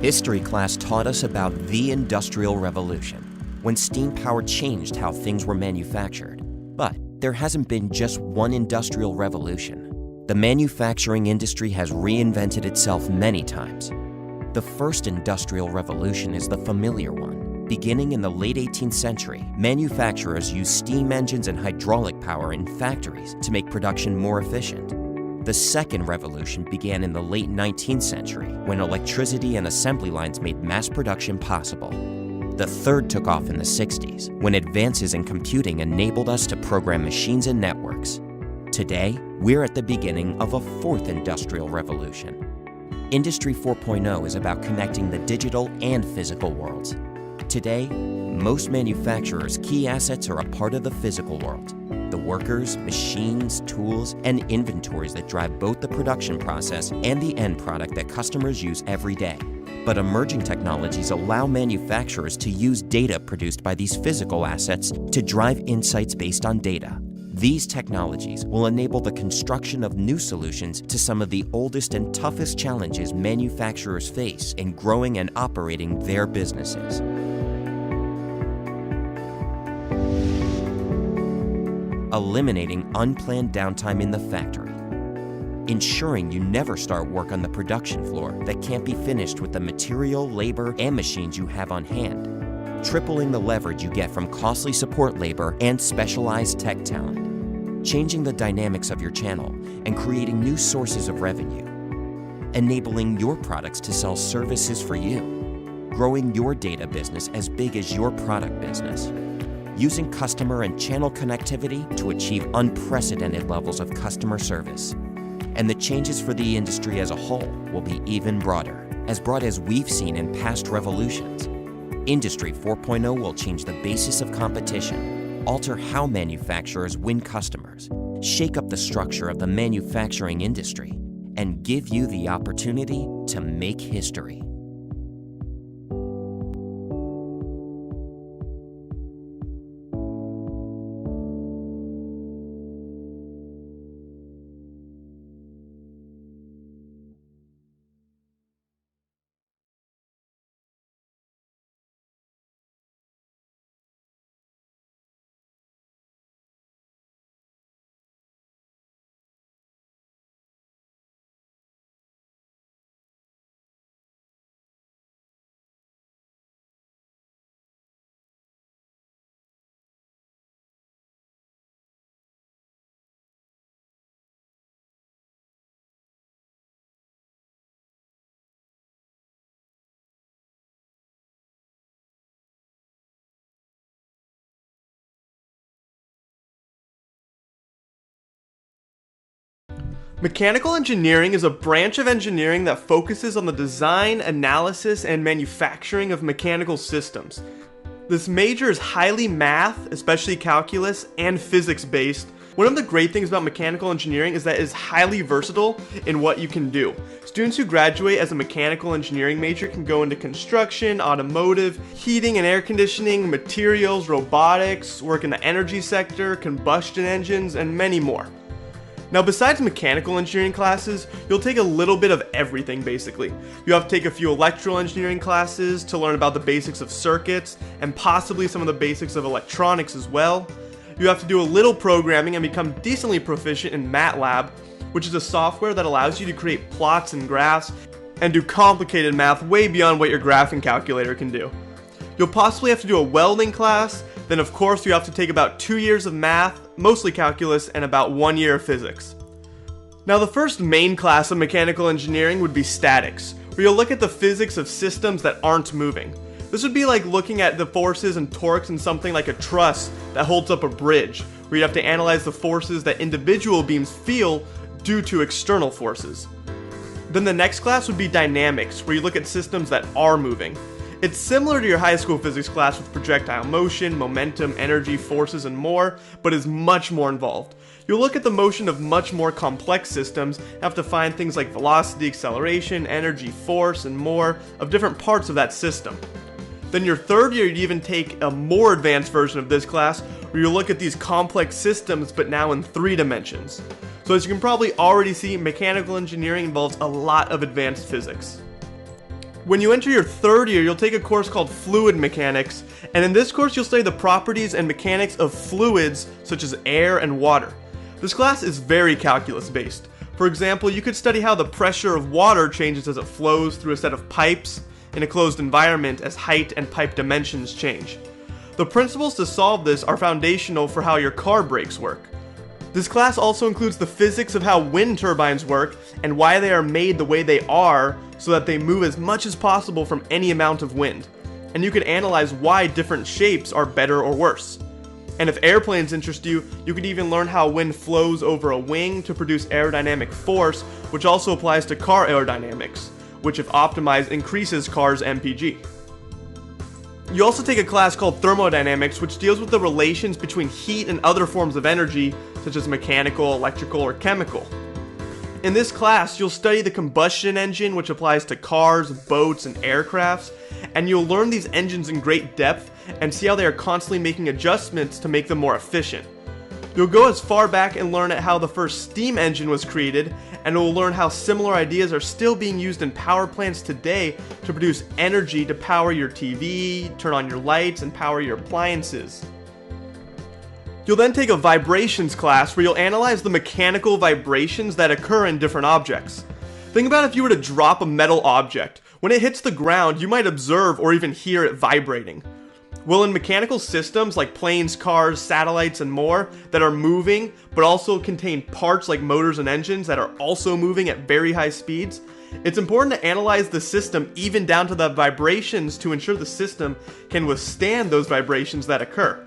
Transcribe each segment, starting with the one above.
History class taught us about the Industrial Revolution, when steam power changed how things were manufactured. But there hasn't been just one industrial revolution. The manufacturing industry has reinvented itself many times. The first industrial revolution is the familiar one. Beginning in the late 18th century, manufacturers used steam engines and hydraulic power in factories to make production more efficient. The second revolution began in the late 19th century, when electricity and assembly lines made mass production possible. The third took off in the 60s, when advances in computing enabled us to program machines and networks. Today, we're at the beginning of a fourth industrial revolution. Industry 4.0 is about connecting the digital and physical worlds. Today, most manufacturers' key assets are a part of the physical world. The workers, machines, tools, and inventories that drive both the production process and the end product that customers use every day. But emerging technologies allow manufacturers to use data produced by these physical assets to drive insights based on data. These technologies will enable the construction of new solutions to some of the oldest and toughest challenges manufacturers face in growing and operating their businesses. Eliminating unplanned downtime in the factory. Ensuring you never start work on the production floor that can't be finished with the material, labor, and machines you have on hand. Tripling the leverage you get from costly support labor and specialized tech talent. Changing the dynamics of your channel and creating new sources of revenue. Enabling your products to sell services for you. Growing your data business as big as your product business. Using customer and channel connectivity to achieve unprecedented levels of customer service. And the changes for the industry as a whole will be even broader, as broad as we've seen in past revolutions. Industry 4.0 will change the basis of competition, alter how manufacturers win customers, shake up the structure of the manufacturing industry, and give you the opportunity to make history. Mechanical engineering is a branch of engineering that focuses on the design, analysis, and manufacturing of mechanical systems. This major is highly math, especially calculus, and physics-based. One of the great things about mechanical engineering is that it is highly versatile in what you can do. Students who graduate as a mechanical engineering major can go into construction, automotive, heating and air conditioning, materials, robotics, work in the energy sector, combustion engines, and many more. Now, besides mechanical engineering classes, you'll take a little bit of everything basically. You have to take a few electrical engineering classes to learn about the basics of circuits and possibly some of the basics of electronics as well. You have to do a little programming and become decently proficient in MATLAB, which is a software that allows you to create plots and graphs and do complicated math way beyond what your graphing calculator can do. You'll possibly have to do a welding class, then of course you have to take about 2 years of math, mostly calculus, and about 1 year of physics. Now, the first main class of mechanical engineering would be statics, where you'll look at the physics of systems that aren't moving. This would be like looking at the forces and torques in something like a truss that holds up a bridge, where you have to analyze the forces that individual beams feel due to external forces. Then the next class would be dynamics, where you look at systems that are moving. It's similar to your high school physics class with projectile motion, momentum, energy, forces, and more, but is much more involved. You'll look at the motion of much more complex systems, have to find things like velocity, acceleration, energy, force, and more of different parts of that system. Then your third year, you'd even take a more advanced version of this class, where you look at these complex systems, but now in 3 dimensions. So as you can probably already see, mechanical engineering involves a lot of advanced physics. When you enter your third year, you'll take a course called Fluid Mechanics, and in this course you'll study the properties and mechanics of fluids such as air and water. This class is very calculus based. For example, you could study how the pressure of water changes as it flows through a set of pipes in a closed environment as height and pipe dimensions change. The principles to solve this are foundational for how your car brakes work. This class also includes the physics of how wind turbines work and why they are made the way they are so that they move as much as possible from any amount of wind. And you can analyze why different shapes are better or worse. And if airplanes interest you, you could even learn how wind flows over a wing to produce aerodynamic force, which also applies to car aerodynamics, which if optimized increases cars' MPG. You also take a class called Thermodynamics, which deals with the relations between heat and other forms of energy, such as mechanical, electrical, or chemical. In this class, you'll study the combustion engine, which applies to cars, boats, and aircrafts, and you'll learn these engines in great depth and see how they are constantly making adjustments to make them more efficient. You'll go as far back and learn at how the first steam engine was created, and you'll learn how similar ideas are still being used in power plants today to produce energy to power your TV, turn on your lights, and power your appliances. You'll then take a vibrations class where you'll analyze the mechanical vibrations that occur in different objects. Think about if you were to drop a metal object. When it hits the ground, you might observe or even hear it vibrating. Well, in mechanical systems like planes, cars, satellites, and more that are moving, but also contain parts like motors and engines that are also moving at very high speeds, it's important to analyze the system even down to the vibrations to ensure the system can withstand those vibrations that occur.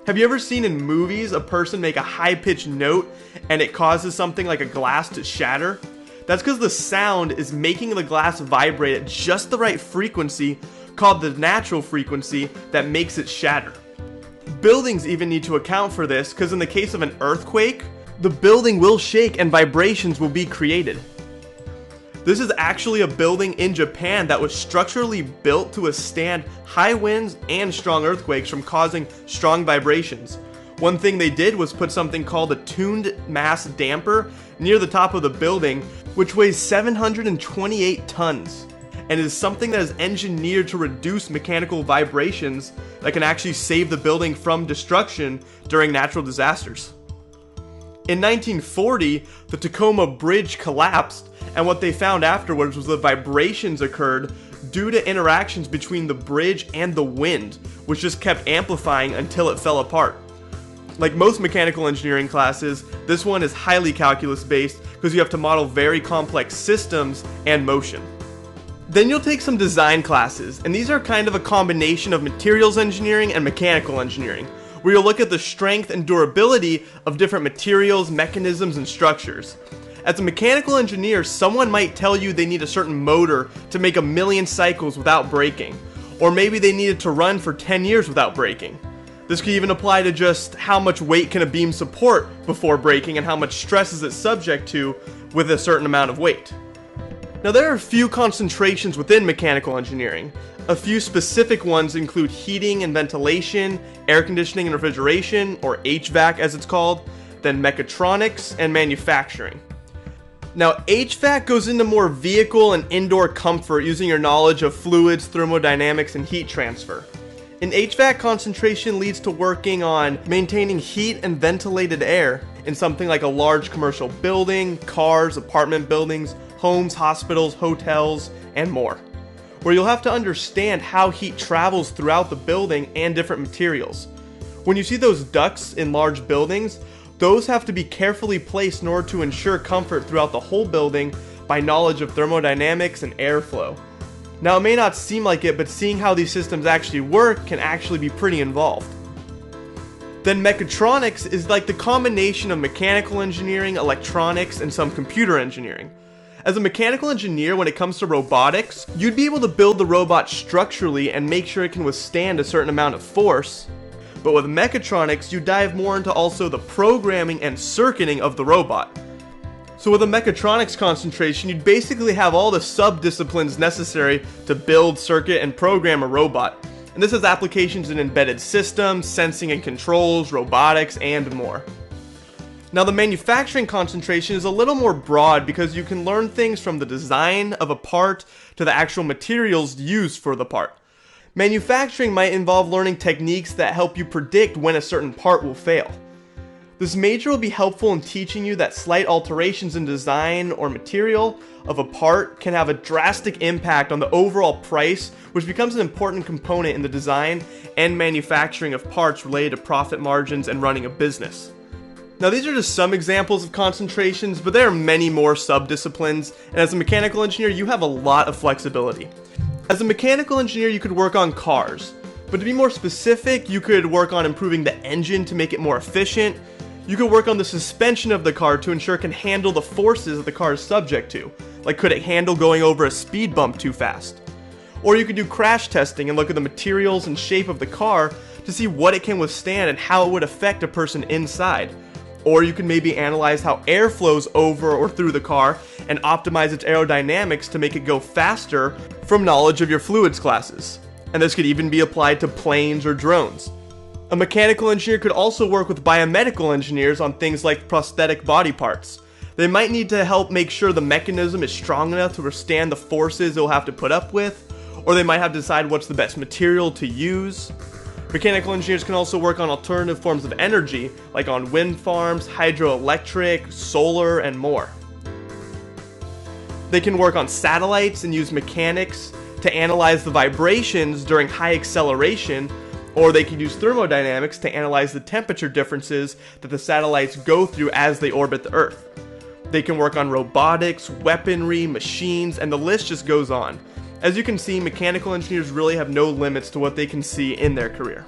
Have you ever seen in movies a person make a high-pitched note and it causes something like a glass to shatter? That's because the sound is making the glass vibrate at just the right frequency, called the natural frequency, that makes it shatter. Buildings even need to account for this, because in the case of an earthquake, the building will shake and vibrations will be created. This is actually a building in Japan that was structurally built to withstand high winds and strong earthquakes from causing strong vibrations. One thing they did was put something called a tuned mass damper near the top of the building, which weighs 728 tons. And is something that is engineered to reduce mechanical vibrations that can actually save the building from destruction during natural disasters. In 1940, the Tacoma Bridge collapsed, and what they found afterwards was that vibrations occurred due to interactions between the bridge and the wind, which just kept amplifying until it fell apart. Like most mechanical engineering classes, this one is highly calculus based because you have to model very complex systems and motion. Then you'll take some design classes, and these are kind of a combination of materials engineering and mechanical engineering, where you'll look at the strength and durability of different materials, mechanisms, and structures. As a mechanical engineer, someone might tell you they need a certain motor to make 1,000,000 cycles without braking, or maybe they need it to run for 10 years without braking. This could even apply to just how much weight can a beam support before braking and how much stress is it subject to with a certain amount of weight. Now, there are a few concentrations within mechanical engineering. A few specific ones include heating and ventilation, air conditioning and refrigeration, or HVAC as it's called, then mechatronics and manufacturing. Now, HVAC goes into more vehicle and indoor comfort using your knowledge of fluids, thermodynamics, and heat transfer. An HVAC concentration leads to working on maintaining heat and ventilated air in something like a large commercial building, cars, apartment buildings, homes, hospitals, hotels, and more, where you'll have to understand how heat travels throughout the building and different materials. When you see those ducts in large buildings, those have to be carefully placed in order to ensure comfort throughout the whole building by knowledge of thermodynamics and airflow. Now, it may not seem like it, but seeing how these systems actually work can actually be pretty involved. Then mechatronics is like the combination of mechanical engineering, electronics, and some computer engineering. As a mechanical engineer, when it comes to robotics, you'd be able to build the robot structurally and make sure it can withstand a certain amount of force. But with mechatronics, you dive more into also the programming and circuiting of the robot. So with a mechatronics concentration, you'd basically have all the sub-disciplines necessary to build, circuit, and program a robot. And this has applications in embedded systems, sensing and controls, robotics, and more. Now, the manufacturing concentration is a little more broad because you can learn things from the design of a part to the actual materials used for the part. Manufacturing might involve learning techniques that help you predict when a certain part will fail. This major will be helpful in teaching you that slight alterations in design or material of a part can have a drastic impact on the overall price, which becomes an important component in the design and manufacturing of parts related to profit margins and running a business. Now, these are just some examples of concentrations, but there are many more sub-disciplines, and as a mechanical engineer, you have a lot of flexibility. As a mechanical engineer, you could work on cars, but to be more specific, you could work on improving the engine to make it more efficient. You could work on the suspension of the car to ensure it can handle the forces that the car is subject to, like could it handle going over a speed bump too fast? Or you could do crash testing and look at the materials and shape of the car to see what it can withstand and how it would affect a person inside. Or you can maybe analyze how air flows over or through the car and optimize its aerodynamics to make it go faster from knowledge of your fluids classes. And this could even be applied to planes or drones. A mechanical engineer could also work with biomedical engineers on things like prosthetic body parts. They might need to help make sure the mechanism is strong enough to withstand the forces it will have to put up with, or they might have to decide what's the best material to use. Mechanical engineers can also work on alternative forms of energy, like on wind farms, hydroelectric, solar, and more. They can work on satellites and use mechanics to analyze the vibrations during high acceleration, or they can use thermodynamics to analyze the temperature differences that the satellites go through as they orbit the Earth. They can work on robotics, weaponry, machines, and the list just goes on. As you can see, mechanical engineers really have no limits to what they can see in their career.